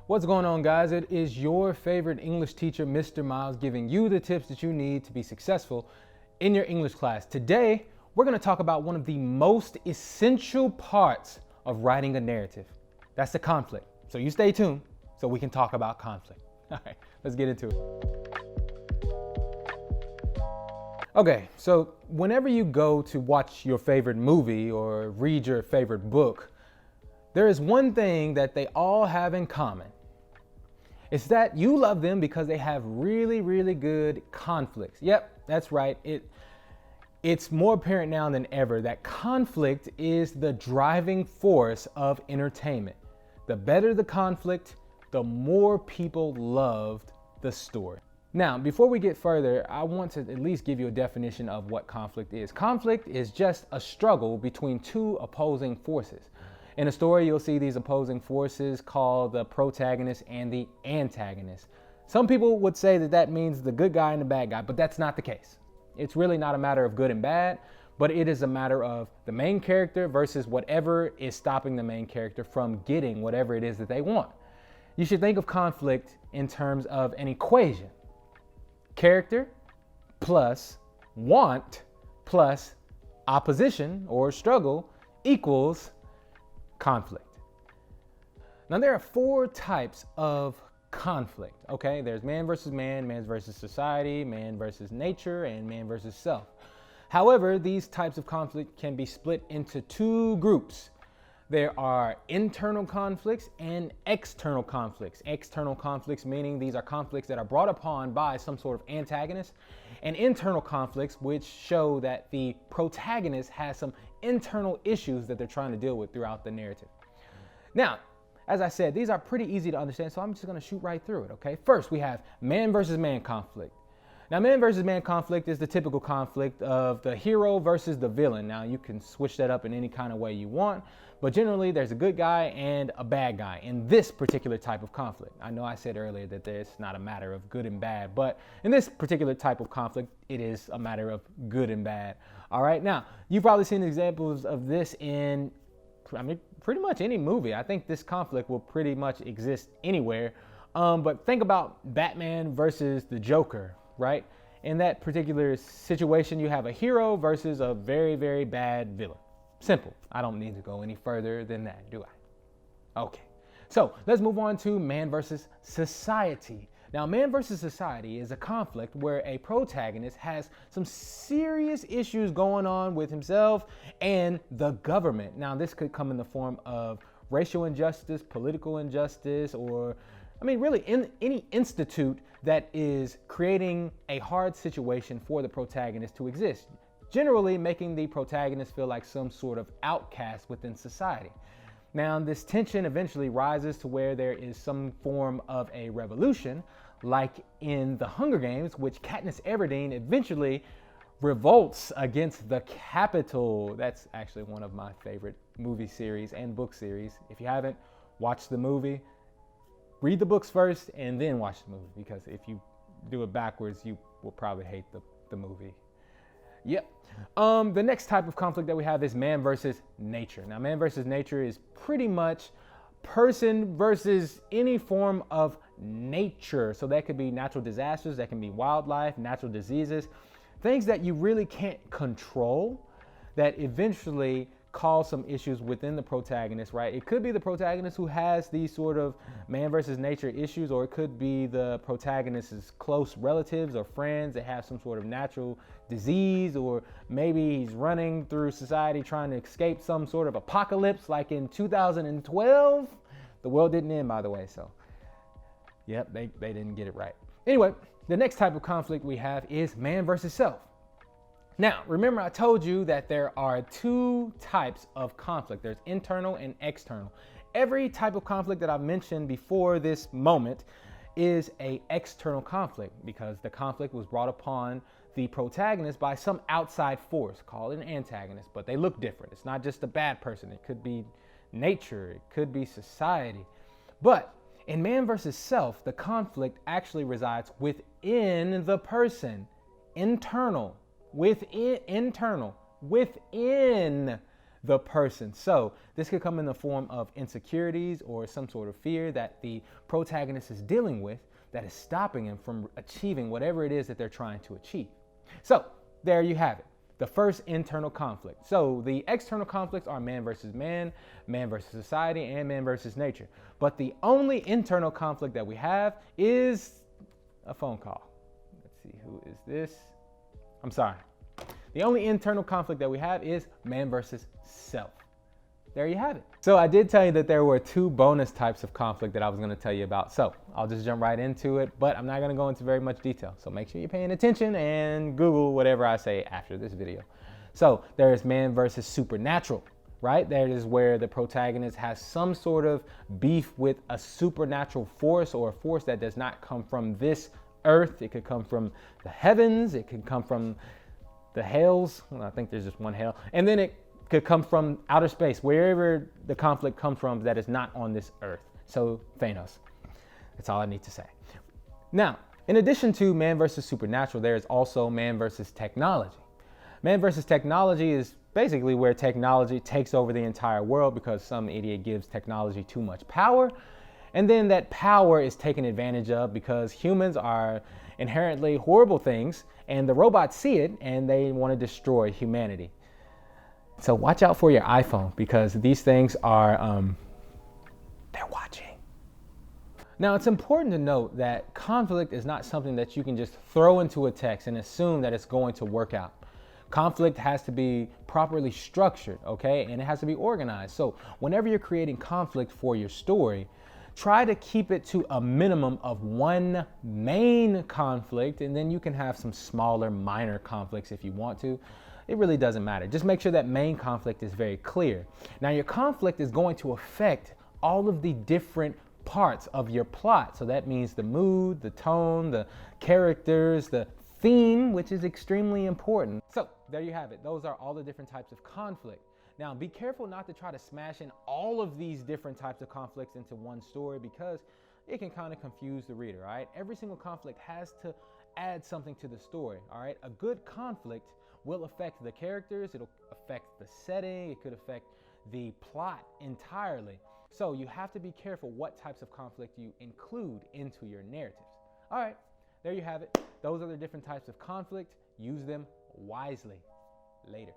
What's going on, guys? It is your favorite English teacher, Mr. Miles, giving you the tips that you need to be successful in your English class. Today, we're going to talk about one of the most essential parts of writing a narrative. That's the conflict. So you stay tuned so we can talk about conflict. All right, let's get into it. Okay, so whenever you go to watch your favorite movie or read your favorite book, there is one thing that they all have in common. It's that you love them because they have really, really good conflicts. Yep, that's right. It's more apparent now than ever that conflict is the driving force of entertainment. The better the conflict, the more people loved the story. Now, before we get further, I want to at least give you a definition of what conflict is. Conflict is just a struggle between two opposing forces. In a story, you'll see these opposing forces called the protagonist and the antagonist. Some people would say that that means the good guy and the bad guy, but that's not the case. It's really not a matter of good and bad, but it is a matter of the main character versus whatever is stopping the main character from getting whatever it is that they want. You should think of conflict in terms of an equation. Character plus want plus opposition or struggle equals conflict. Now, there are four types of conflict, okay? There's man versus man, man versus society, man versus nature, and man versus self. However, these types of conflict can be split into two groups. There are internal conflicts and external conflicts. External conflicts meaning these are conflicts that are brought upon by some sort of antagonist, and internal conflicts which show that the protagonist has some internal issues that they're trying to deal with throughout the narrative. Now, as I said, these are pretty easy to understand, so I'm just going to shoot right through it, okay? First, we have man versus man conflict. Now, man versus man conflict is the typical conflict of the hero versus the villain. Now, you can switch that up in any kind of way you want, but generally there's a good guy and a bad guy in this particular type of conflict. I know I said earlier that it's not a matter of good and bad, but in this particular type of conflict, it is a matter of good and bad. All right, now, you've probably seen examples of this in, pretty much any movie. I think this conflict will pretty much exist anywhere. But think about Batman versus the Joker, right? In that particular situation, you have a hero versus a very, very bad villain. Simple. I don't need to go any further than that, do I? Okay. So let's move on to man versus society. Now, man versus society is a conflict where a protagonist has some serious issues going on with himself and the government. Now, this could come in the form of racial injustice, political injustice, or really in any institute that is creating a hard situation for the protagonist to exist, generally making the protagonist feel like some sort of outcast within society. Now, this tension eventually rises to where there is some form of a revolution, like in The Hunger Games, which Katniss Everdeen eventually revolts against the Capitol. That's actually one of my favorite movie series and book series. If you haven't watched the movie, read the books first and then watch the movie, because if you do it backwards, you will probably hate the movie. Yep. The next type of conflict that we have is man versus nature. Now, man versus nature is pretty much person versus any form of nature. So that could be natural disasters, that can be wildlife, natural diseases, things that you really can't control that eventually cause some issues within the protagonist, right? It could be the protagonist who has these sort of man versus nature issues, or it could be the protagonist's close relatives or friends that have some sort of natural disease, or maybe he's running through society trying to escape some sort of apocalypse like in 2012. The world didn't end, by the way, so yep, they didn't get it right. Anyway, the next type of conflict we have is man versus self. Now, remember I told you that there are two types of conflict. There's internal and external. Every type of conflict that I've mentioned before this moment is an external conflict, because the conflict was brought upon the protagonist by some outside force called an antagonist, but they look different. It's not just a bad person. It could be nature, it could be society. But in man versus self, the conflict actually resides within the person, internal. Within the person. So this could come in the form of insecurities or some sort of fear that the protagonist is dealing with that is stopping him from achieving whatever it is that they're trying to achieve. So there you have it. The first internal conflict. So the external conflicts are man versus man, man versus society, and man versus nature. But the only internal conflict that we have is a phone call. Let's see, who is this? I'm sorry. The only internal conflict that we have is man versus self. There you have it. So I did tell you that there were 2 bonus types of conflict that I was going to tell you about. So I'll just jump right into it, but I'm not going to go into very much detail. So make sure you're paying attention and Google whatever I say after this video. So there is man versus supernatural, right? That is where the protagonist has some sort of beef with a supernatural force or a force that does not come from this earth. It could come from the heavens. It could come from the hells. Well, I think there's just one hell. And then it could come from outer space, wherever the conflict comes from that is not on this earth. So Thanos. That's all I need to say. Now, in addition to man versus supernatural, there is also man versus technology. Man versus technology is basically where technology takes over the entire world because some idiot gives technology too much power. And then that power is taken advantage of because humans are inherently horrible things and the robots see it and they want to destroy humanity. So watch out for your iPhone because these things are, they're watching. Now it's important to note that conflict is not something that you can just throw into a text and assume that it's going to work out. Conflict has to be properly structured, okay? And it has to be organized. So whenever you're creating conflict for your story, try to keep it to a minimum of 1 main conflict, and then you can have some smaller minor conflicts if you want to. It really doesn't matter. Just make sure that main conflict is very clear. Now your conflict is going to affect all of the different parts of your plot. So that means the mood, the tone, the characters, the theme, which is extremely important. So there you have it. Those are all the different types of conflict. Now be careful not to try to smash in all of these different types of conflicts into one story because it can kind of confuse the reader, all right? Every single conflict has to add something to the story, all right? A good conflict will affect the characters, it'll affect the setting, it could affect the plot entirely. So you have to be careful what types of conflict you include into your narratives. All right, there you have it. Those are the different types of conflict. Use them wisely. Later.